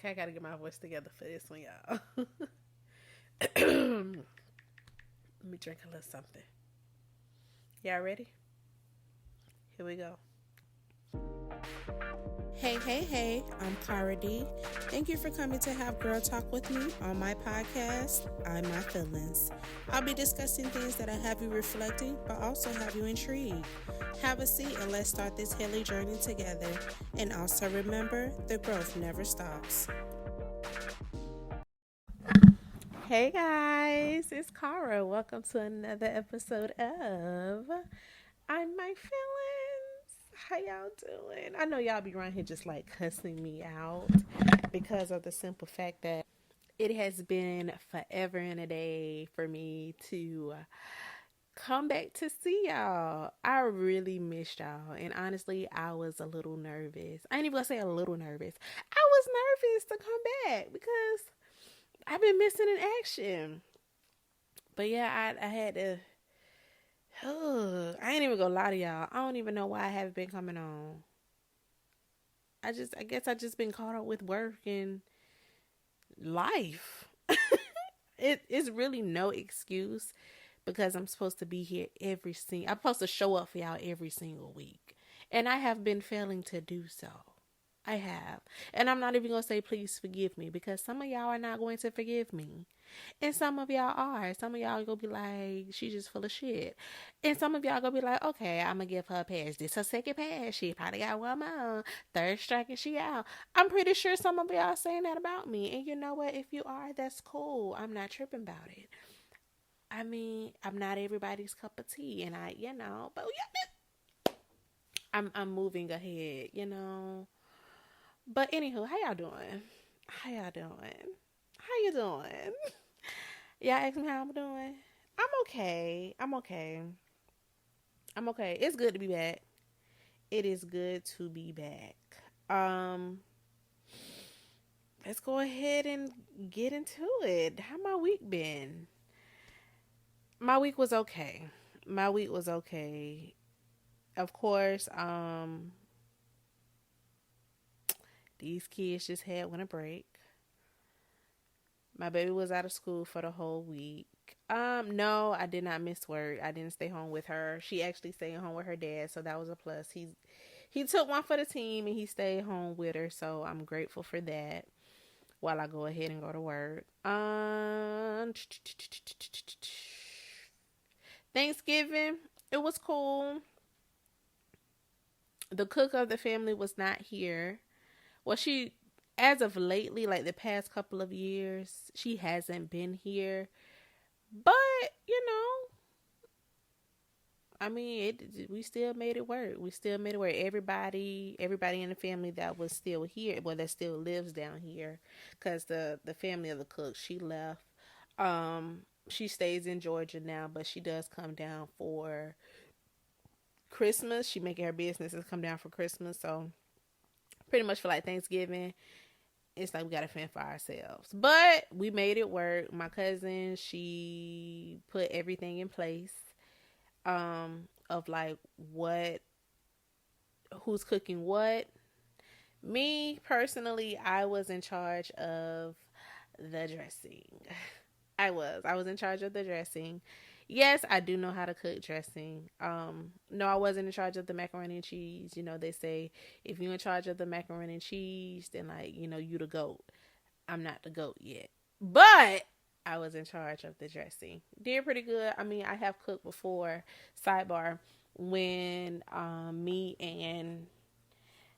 Okay, I gotta get my voice together for this one, y'all. Let me drink a little something. Y'all ready? Here we go. Hey, hey, hey, I'm Cara D. Thank you for coming to have Girl Talk with me on my podcast, I'm My Feelings. I'll be discussing things that'll have you reflecting, but also have you intrigued. Have a seat and let's start this healing journey together. And also remember, the growth never stops. Hey guys, it's Cara. Welcome to another episode of I'm My Feelings. How y'all doing? I know y'all be around here just like cussing me out because of the simple fact that it has been forever and a day for me to come back to see y'all. I really missed y'all, and honestly, I was a little nervous. I ain't even gonna say a little nervous. I was nervous to come back because I've been missing in action. But yeah, I had to. I ain't even gonna lie to y'all. I don't even know why I haven't been coming on. I guess I just been caught up with work and life. It's really no excuse because I'm supposed to be here I'm supposed to show up for y'all every single week. And I have been failing to do so. I have. And I'm not even going to say please forgive me because some of y'all are not going to forgive me. And some of y'all are. Some of y'all going to be like, she's just full of shit. And some of y'all going to be like, okay, I'm going to give her a pass. This her second pass. She probably got one more. Third strike and she out. I'm pretty sure some of y'all saying that about me. And you know what? If you are, that's cool. I'm not tripping about it. I mean, I'm not everybody's cup of tea. And but yeah, I'm moving ahead. But anywho, how y'all doing? How y'all doing? How you doing? Y'all ask me how I'm doing. I'm okay. I'm okay. I'm okay. It's good to be back. It is good to be back. Um, let's go ahead and get into it. How my week been? My week was okay. My week was okay. Of course, these kids just had one a break. My baby was out of school for the whole week. No, I did not miss work. I didn't stay home with her. She actually stayed home with her dad, so that was a plus. He took one for the team and he stayed home with her, so I'm grateful for that. While I go ahead and go to work. Thanksgiving, it was cool. The cook of the family was not here. Well, as of lately, like the past couple of years, she hasn't been here. But, I mean, we still made it work. We still made it work. Everybody in the family that was still here, well, that still lives down here, because the family of the cook, she left. She stays in Georgia now, but she does come down for Christmas. She making her businesses come down for Christmas, so pretty much for like Thanksgiving, it's like we gotta fend for ourselves. But we made it work. My cousin, she put everything in place. Of like who's cooking what. Me personally, I was in charge of the dressing. I was in charge of the dressing. Yes, I do know how to cook dressing. No, I wasn't in charge of the macaroni and cheese. They say if you're in charge of the macaroni and cheese, then like, you the goat. I'm not the goat yet. But I was in charge of the dressing. Did pretty good. I mean, I have cooked before. Sidebar, when me and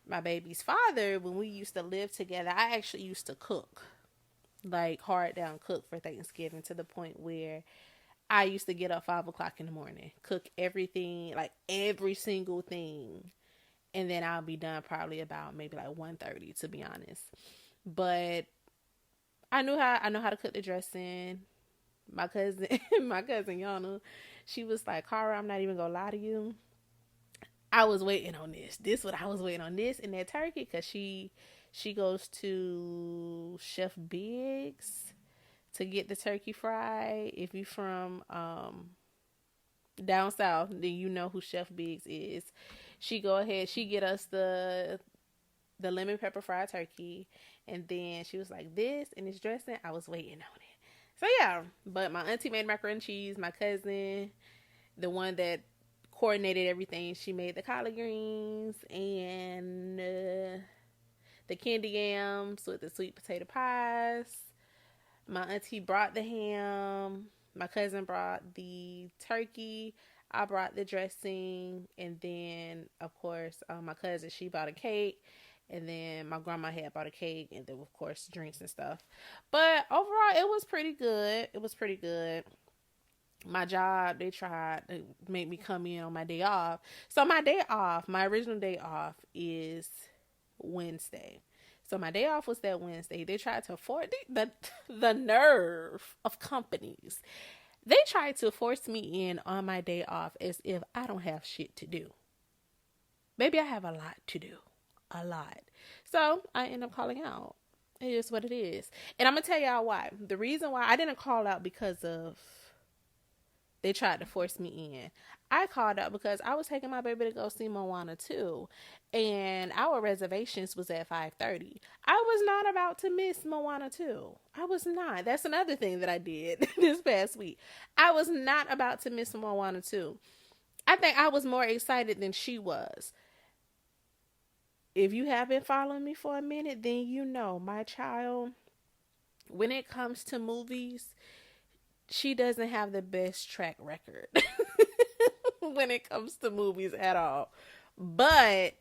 my baby's father, when we used to live together, I actually used to cook. Like hard down cook for Thanksgiving to the point where I used to get up 5 o'clock in the morning, cook everything, like every single thing. And then I'll be done probably about maybe like 1:30, to be honest. But I know how to cook the dressing. My cousin, my cousin Yana, she was like, Cara, I'm not even gonna lie to you. I was waiting on this. This what I was waiting on, this and that turkey, because she goes to Chef Biggs to get the turkey fried. If you from down south, then you know who Chef Biggs is. She go ahead, she get us the lemon pepper fried turkey, and then she was like, this and this dressing, I was waiting on it. So yeah, but my auntie made macaroni and cheese. My cousin, the one that coordinated everything, she made the collard greens and the candy yams with the sweet potato pies. My auntie brought the ham. My cousin brought the turkey. I brought the dressing. And then, of course, my cousin, she bought a cake. And then my grandma had bought a cake. And then, of course, drinks and stuff. But overall, it was pretty good. It was pretty good. My job, they tried to make me come in on my day off. So my day off, my original day off is Wednesday. So my day off was that Wednesday. They tried to afford the nerve of companies. They tried to force me in on my day off as if I don't have shit to do. Maybe I have a lot to do. A lot. So I end up calling out. It is what it is. And I'm going to tell y'all why. The reason why I didn't call out because of they tried to force me in. I called out because I was taking my baby to go see Moana 2, and our reservations was at 5:30. I was not about to miss Moana 2. I was not. That's another thing that I did this past week. I was not about to miss Moana 2. I think I was more excited than she was. If you have been following me for a minute, then you know my child, when it comes to movies, she doesn't have the best track record when it comes to movies at all. But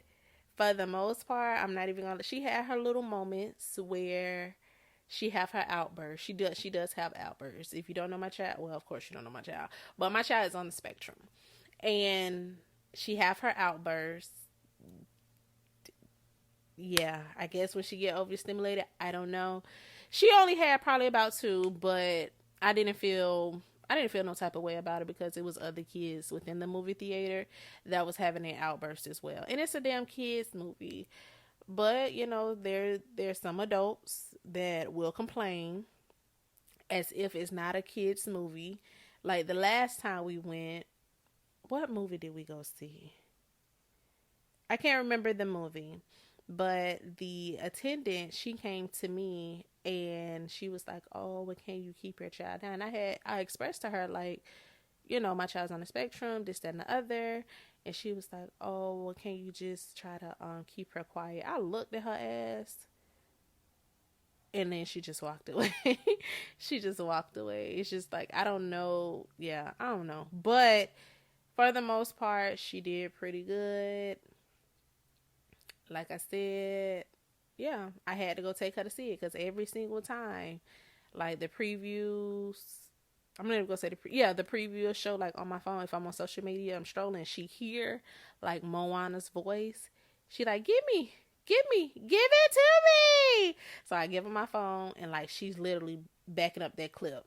for the most part, I'm not even gonna. She had her little moments where she have her outbursts. She does have outbursts. If you don't know my child, well, of course you don't know my child, but my child is on the spectrum, and she have her outbursts. Yeah, I guess when she get overstimulated, I don't know. She only had probably about two, but I didn't feel no type of way about it because it was other kids within the movie theater that was having an outburst as well. And it's a damn kids movie. But, you know, there's some adults that will complain as if it's not a kids movie. Like the last time we went, what movie did we go see? I can't remember the movie. But the attendant, she came to me and she was like, oh, well, can you keep your child down? I expressed to her, like, you know, my child's on the spectrum, this, that, and the other. And she was like, oh, well, can you just try to keep her quiet? I looked at her ass and then she just walked away. She just walked away. It's just like, I don't know. Yeah, I don't know. But for the most part, she did pretty good. Like I said, yeah, I had to go take her to see it because every single time, like the previews, I'm not even gonna say the preview show like on my phone. If I'm on social media, I'm strolling, she hear like Moana's voice. She like, give it to me. So I give her my phone and like she's literally backing up that clip.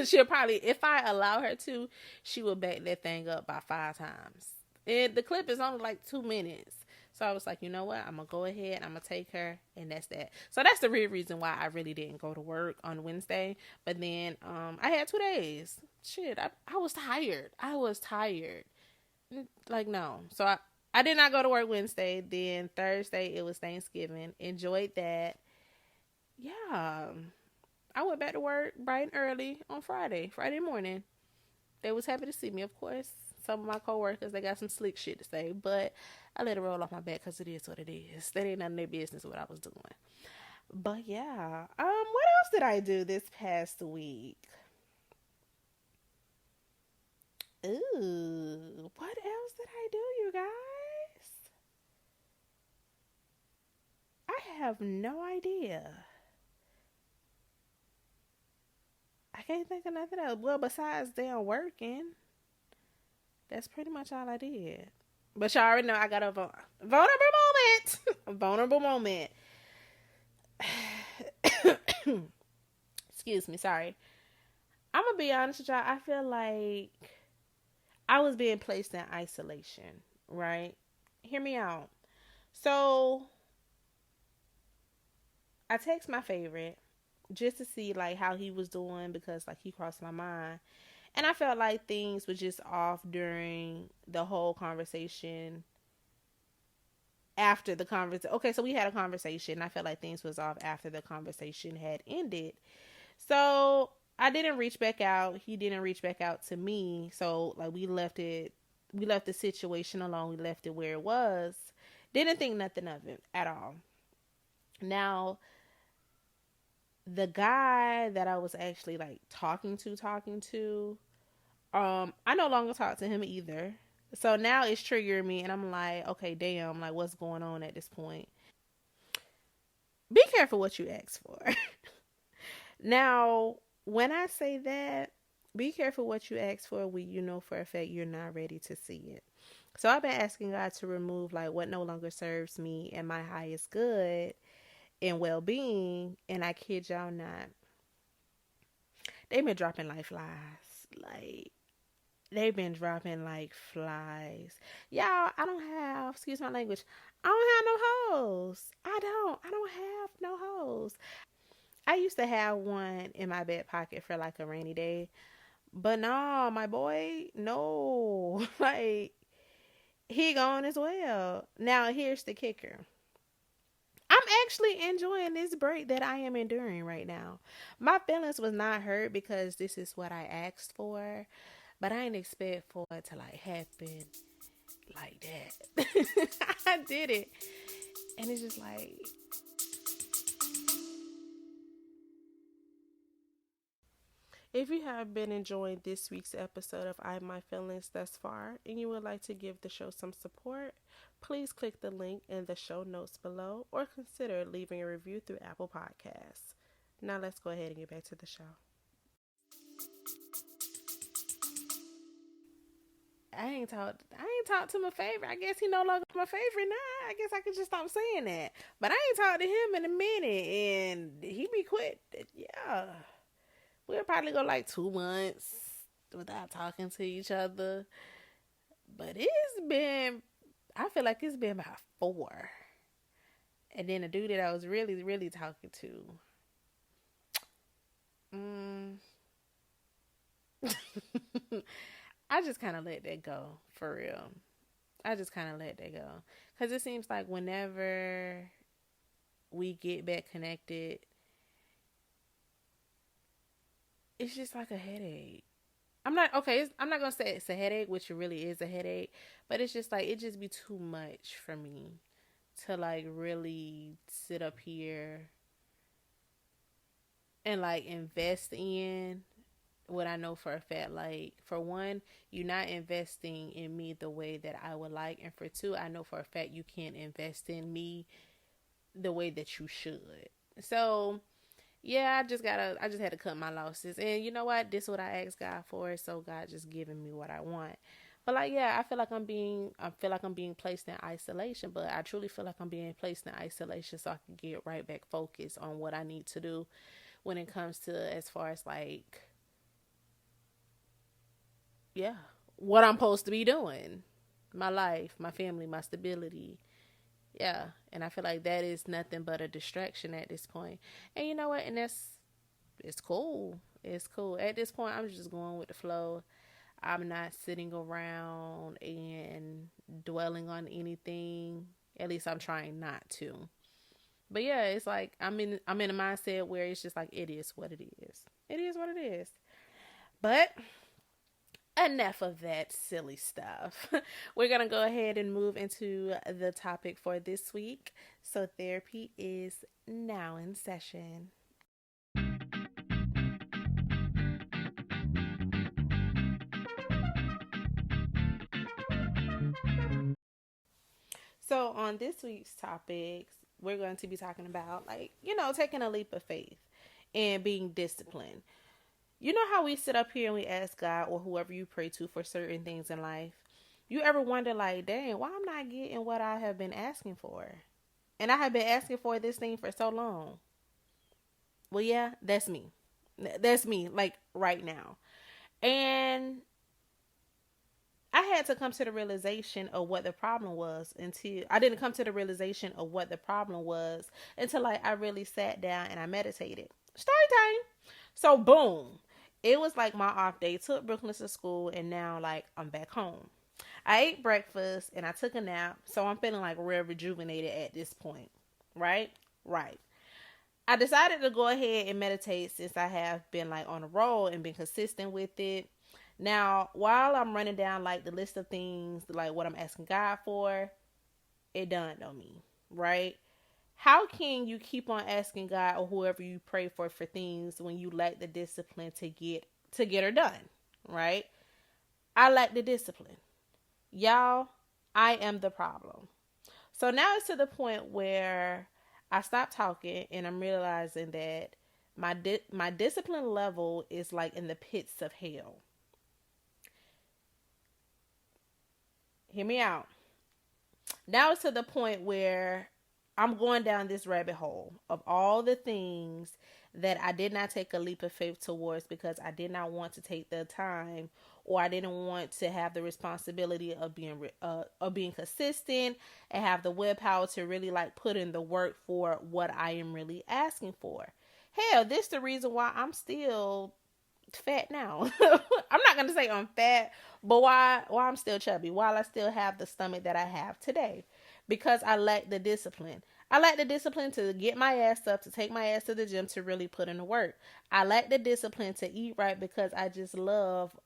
She'll probably, if I allow her to, she will back that thing up by 5 times. And the clip is only like 2 minutes. So I was like, you know what? I'm going to go ahead. I'm going to take her. And that's that. So that's the real reason why I really didn't go to work on Wednesday. But then I had 2 days. Shit, I was tired. Like, no. So I did not go to work Wednesday. Then Thursday, it was Thanksgiving. Enjoyed that. Yeah. I went back to work bright and early on Friday morning. They was happy to see me, of course. Some of my coworkers, they got some slick shit to say, but I let it roll off my back because it is what it is. That ain't none of their business what I was doing. But yeah, what else did I do this past week? Ooh, what else did I do, you guys? I have no idea. I can't think of nothing else. Well, besides damn working, that's pretty much all I did. But y'all already know I got a vulnerable moment. A vulnerable moment. Excuse me, sorry. I'm going to be honest with y'all. I feel like I was being placed in isolation, right? Hear me out. So, I text my favorite just to see like how he was doing because like he crossed my mind. And I felt like things were just off during the whole conversation after the conversation. Okay, so we had a conversation. I felt like things was off after the conversation had ended. So I didn't reach back out. He didn't reach back out to me. So like we left it. We left the situation alone. We left it where it was. Didn't think nothing of it at all. Now the guy that I was actually like talking to, I no longer talk to him either. So now it's triggering me, and I'm like, okay, damn, like what's going on at this point? Be careful what you ask for. Now, when I say that, be careful what you ask for when you know for a fact you're not ready to see it. So I've been asking God to remove like what no longer serves me and my highest good and well being, and I kid y'all not, they've been dropping like flies. Like they've been dropping like flies. Y'all, I don't have, excuse my language, I don't have no hoes. I don't have no hoes. I used to have one in my back pocket for like a rainy day. But no, my boy, no. Like, he gone as well. Now, here's the kicker. I'm actually enjoying this break that I am enduring right now. My feelings was not hurt because this is what I asked for, but I didn't expect for it to like happen like that. I did it. And it's just like, if you have been enjoying this week's episode of I My Feelings thus far and you would like to give the show some support, please click the link in the show notes below or consider leaving a review through Apple Podcasts. Now let's go ahead and get back to the show. I ain't talked to my favorite. I guess he no longer my favorite now. I guess I could just stop saying that. But I ain't talked to him in a minute and he be quit. Yeah. We'll probably go like 2 months without talking to each other. But I feel like it's been about 4. And then the dude that I was really, really talking to, mm, I just kind of let that go for real. I just kind of let that go. Because it seems like whenever we get back connected, it's just like a headache. I'm not gonna say it's a headache, which it really is a headache, but it's just like it just be too much for me to like really sit up here and like invest in what I know for a fact. Like for one, you're not investing in me the way that I would like, and for two, I know for a fact you can't invest in me the way that you should. So yeah, I just had to cut my losses. And you know what? This is what I asked God for, so God just giving me what I want. But like yeah, I feel like I'm being placed in isolation, but I truly feel like I'm being placed in isolation so I can get right back focused on what I need to do when it comes to as far as like yeah, what I'm supposed to be doing. My life, my family, my stability. Yeah, and I feel like that is nothing but a distraction at this point. And you know what? And it's cool. It's cool. At this point, I'm just going with the flow. I'm not sitting around and dwelling on anything. At least I'm trying not to. But yeah, it's like I'm in a mindset where it's just like it is what it is. It is what it is. But enough of that silly stuff. We're going to go ahead and move into the topic for this week. So, therapy is now in session. So, on this week's topics, we're going to be talking about, like, taking a leap of faith and being disciplined. You know how we sit up here and we ask God or whoever you pray to for certain things in life? You ever wonder, like, dang, why I'm not getting what I have been asking for? And I have been asking for this thing for so long. Well, yeah, that's me. That's me, like, right now. And I had to come to the realization of what the problem was until I didn't come to the realization of what the problem was until like I really sat down and I meditated. Story time. So boom. It was like my off day. Took Brooklyn to school and now like I'm back home. I ate breakfast and I took a nap, so I'm feeling like real rejuvenated at this point. Right? Right. I decided to go ahead and meditate since I have been like on a roll and been consistent with it. Now, while I'm running down like the list of things, like what I'm asking God for, it dawned on me, right? How can you keep on asking God or whoever you pray for things when you lack the discipline to get her done, right? I lack the discipline. Y'all, I am the problem. So now it's to the point where I stopped talking and I'm realizing that my discipline level is like in the pits of hell. Hear me out. Now it's to the point where I'm going down this rabbit hole of all the things that I did not take a leap of faith towards because I did not want to take the time or I didn't want to have the responsibility of being consistent and have the willpower to really like put in the work for what I am really asking for. Hell, this is the reason why I'm still fat now. I'm not gonna say I'm fat, but why I'm still chubby, while I still have the stomach that I have today. Because I lack the discipline. I lack the discipline to get my ass up, to take my ass to the gym, to really put in the work. I lack the discipline to eat right because I just love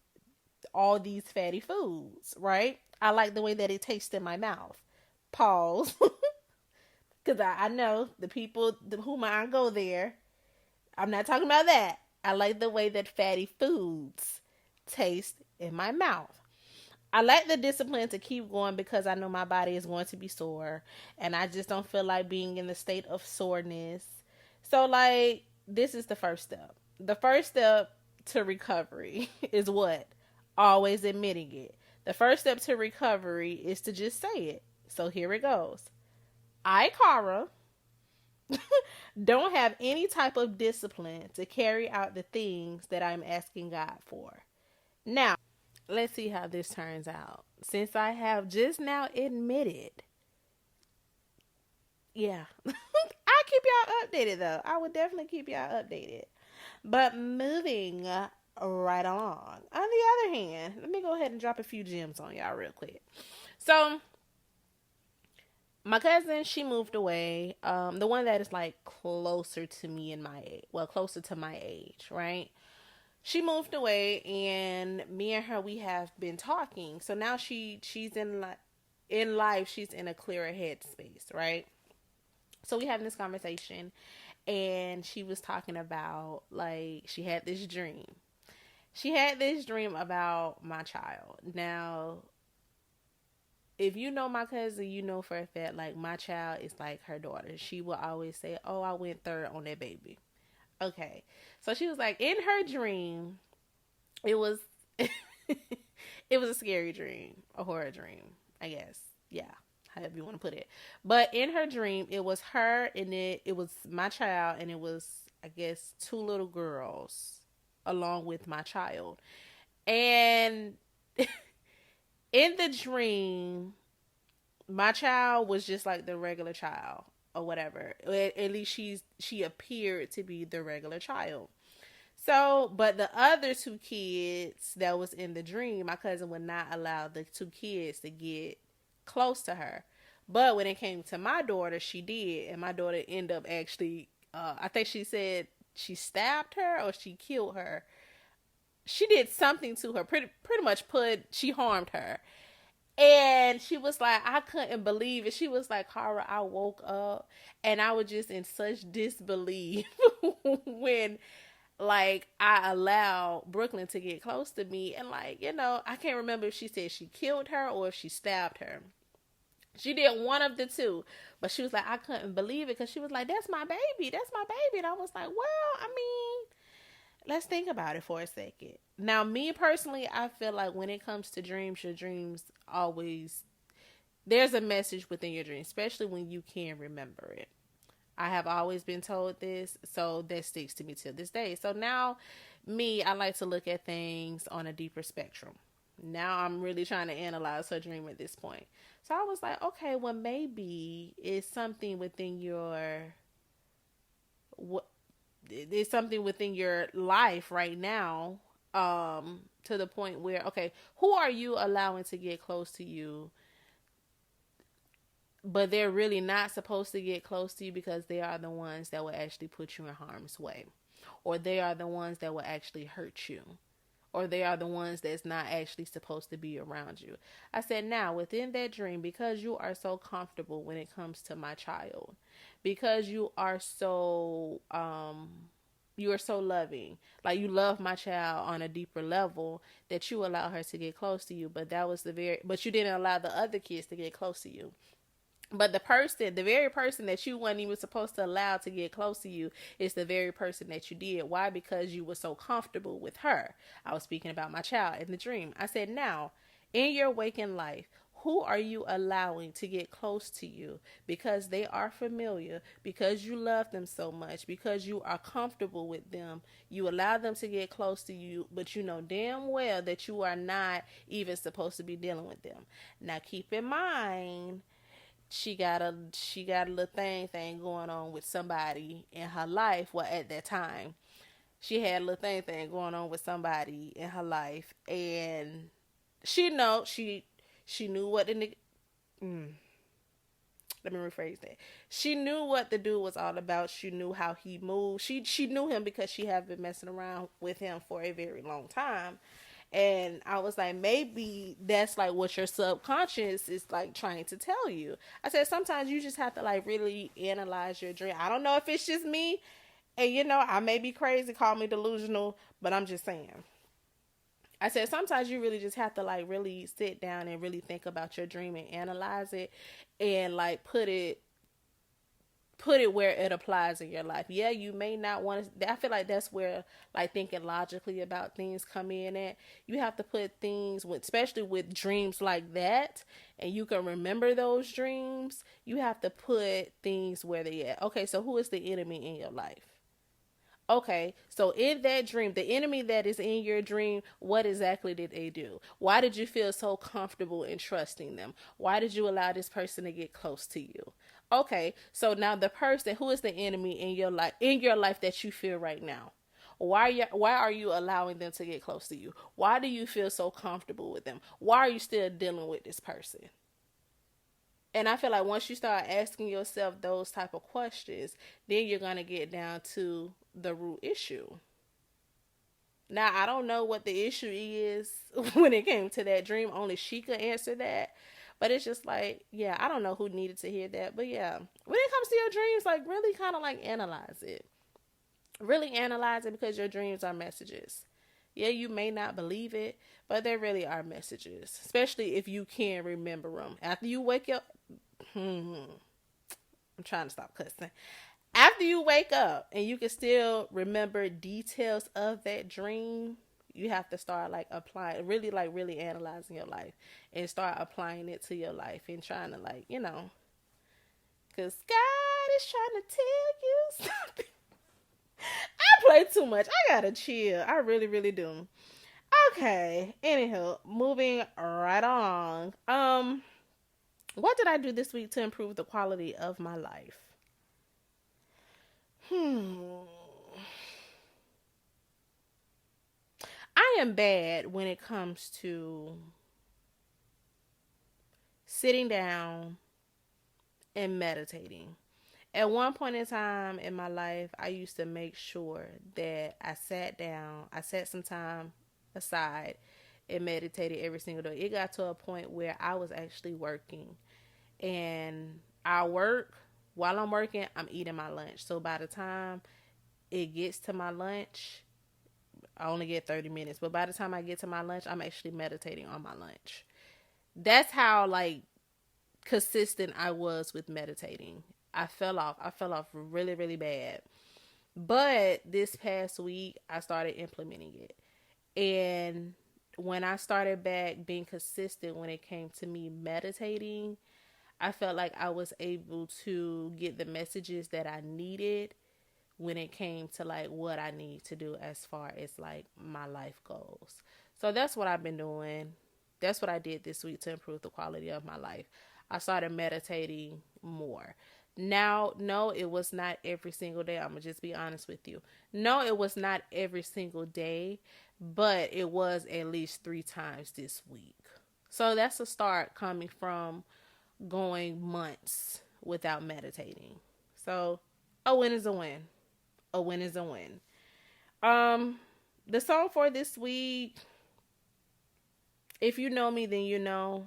all these fatty foods, right? I like the way that it tastes in my mouth. Pause. Because I know the people who might go there. I'm not talking about that. I like the way that fatty foods taste in my mouth. I like the discipline to keep going because I know my body is going to be sore and I just don't feel like being in the state of soreness. So, like, this is the first step. The first step to recovery is what? Always admitting it. The first step to recovery is to just say it. So, here it goes. I, Cara, don't have any type of discipline to carry out the things that I'm asking God for. Now, let's see how this turns out. Since I have just now admitted, yeah, I'll keep y'all updated though. I would definitely keep y'all updated. But moving right along. On the other hand, let me go ahead and drop a few gems on y'all real quick. So, my cousin, she moved away. The one that is like closer to me in my age, well, closer to my age, right? She moved away, and me and her, we have been talking. So now she's in life, she's in a clearer headspace, right? So we having this conversation, and she was talking about like she had this dream. She had this dream about my child. Now, if you know my cousin, you know for a fact like my child is like her daughter. She will always say, "Oh, I went third on that baby." Okay. So she was like, in her dream, it was it was a scary dream, a horror dream, I guess. Yeah, however you want to put it. But in her dream, it was her and it was my child and it was, I guess, two little girls along with my child. And in the dream, my child was just like the regular child or whatever. At least she appeared to be the regular child. So, but the other two kids that was in the dream, my cousin would not allow the two kids to get close to her. But when it came to my daughter, she did, and my daughter ended up actually. I think she said she stabbed her or she killed her. She did something to her. Pretty much she harmed her. And she was like, I couldn't believe it. She was like, Cara, I woke up and I was just in such disbelief when like I allowed Brooklyn to get close to me. And like, I can't remember if she said she killed her or if she stabbed her. She did one of the two, but she was like, I couldn't believe it because she was like, that's my baby. That's my baby. And I was like, well, I mean, let's think about it for a second. Now, me personally, I feel like when it comes to dreams, your dreams always, there's a message within your dream, especially when you can remember it. I have always been told this, so that sticks to me till this day. So now, I like to look at things on a deeper spectrum. Now I'm really trying to analyze her dream at this point. So I was like, okay, well, maybe it's something within there's something within your life right now to the point where, okay, who are you allowing to get close to you, but they're really not supposed to get close to you because they are the ones that will actually put you in harm's way, or they are the ones that will actually hurt you, or they are the ones that's not actually supposed to be around you. I said, now within that dream, because you are so comfortable when it comes to my child, because you are so loving, like you love my child on a deeper level, that you allow her to get close to you, but you didn't allow the other kids to get close to you. But the very person that you weren't even supposed to allow to get close to you is the very person that you did. Why? Because you were so comfortable with her. I was speaking about my child in the dream. I said, now, in your waking life, who are you allowing to get close to you because they are familiar, because you love them so much, because you are comfortable with them? You allow them to get close to you, but you know damn well that you are not even supposed to be dealing with them. Now, keep in mind, she got a little thing going on with somebody in her life. Well, at that time, she had a little thing going on with somebody in her life, and she knew what the nigga. Let me rephrase that. She knew what the dude was all about. She knew how he moved. She knew him because she had been messing around with him for a very long time. And I was like, maybe that's like what your subconscious is like trying to tell you. I said, sometimes you just have to like really analyze your dream. I don't know if it's just me. And I may be crazy, call me delusional, but I'm just saying. I said, sometimes you really just have to like really sit down and really think about your dream and analyze it, and like put it where it applies in your life. Yeah, you may not want to. I feel like that's where like thinking logically about things come in at. You have to put things with, especially with dreams like that, and you can remember those dreams. You have to put things where they at. Okay, so who is the enemy in your life? Okay, so in that dream, the enemy that is in your dream, what exactly did they do? Why did you feel so comfortable in trusting them? Why did you allow this person to get close to you? Okay, so now the person who is the enemy in your life that you feel right now. Why are you allowing them to get close to you? Why do you feel so comfortable with them? Why are you still dealing with this person? And I feel like once you start asking yourself those type of questions, then you're going to get down to the root issue. Now, I don't know what the issue is when it came to that dream. Only she could answer that. But it's just like, yeah, I don't know who needed to hear that. But yeah, when it comes to your dreams, like really kind of like analyze it. Really analyze it, because your dreams are messages. Yeah, you may not believe it, but they really are messages. Especially if you can remember them. After you wake up, I'm trying to stop cussing. After you wake up and you can still remember details of that dream, you have to start like applying, really analyzing your life and start applying it to your life and trying to like, because God is trying to tell you something. I play too much. I gotta chill. I really, really do. Okay. Anyhow, moving right on. What did I do this week to improve the quality of my life? I am bad when it comes to sitting down and meditating. At one point in time in my life, I used to make sure that I sat down, I set some time aside and meditated every single day. It got to a point where I was actually working, and I work while I'm working, I'm eating my lunch. So by the time it gets to my lunch, I only get 30 minutes, but by the time I get to my lunch, I'm actually meditating on my lunch. That's how like consistent I was with meditating. I fell off. I fell off really, really bad. But this past week, I started implementing it. And when I started back being consistent when it came to me meditating, I felt like I was able to get the messages that I needed when it came to like what I need to do as far as like my life goals. So that's what I've been doing. That's what I did this week to improve the quality of my life. I started meditating more. Now, no, it was not every single day. I'm gonna just be honest with you. No, it was not every single day, but it was at least 3 times this week. So that's a start coming from going months without meditating. So a win is a win. A win is a win. Um, the song for this week, if you know me, then you know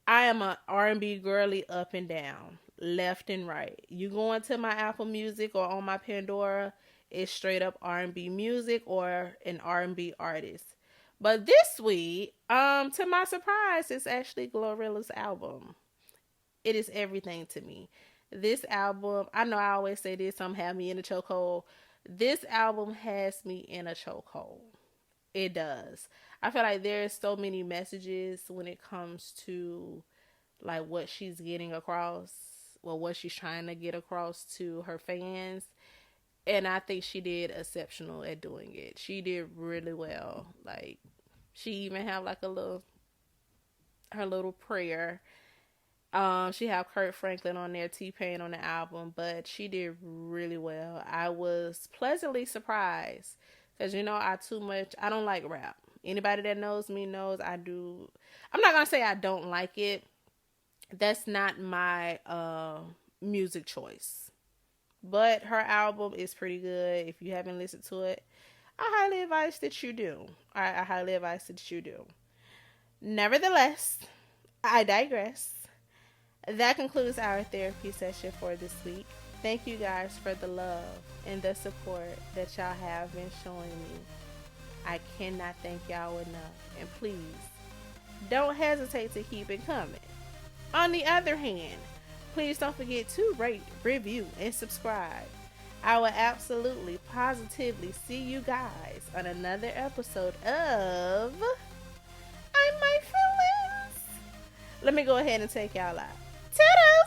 I am a R&B girly up and down, left and right. You go into my Apple Music or on my Pandora, it's straight up R&B music or an R&B artist. But this week, to my surprise, it's actually Glorilla's album. It is everything to me. This album, I know I always say this, some have me in a chokehold. This album has me in a chokehold. It does. I feel like there's so many messages when it comes to like what she's getting across, well, what she's trying to get across to her fans. And I think she did exceptional at doing it. She did really well. Like, she even have like a little, her little prayer. She have Kurt Franklin on there, T-Pain on the album, but she did really well. I was pleasantly surprised because I don't like rap. Anybody that knows me knows I do. I'm not gonna say I don't like it. That's not my music choice. But her album is pretty good. If you haven't listened to it, I highly advise that you do. I highly advise that you do. Nevertheless, I digress. That concludes our therapy session for this week. Thank you guys for the love and the support that y'all have been showing me. I cannot thank y'all enough. And please, don't hesitate to keep it coming. On the other hand, please don't forget to rate, review, and subscribe. I will absolutely, positively see you guys on another episode of I'm My Feelings. Let me go ahead and take y'all out. Toodles!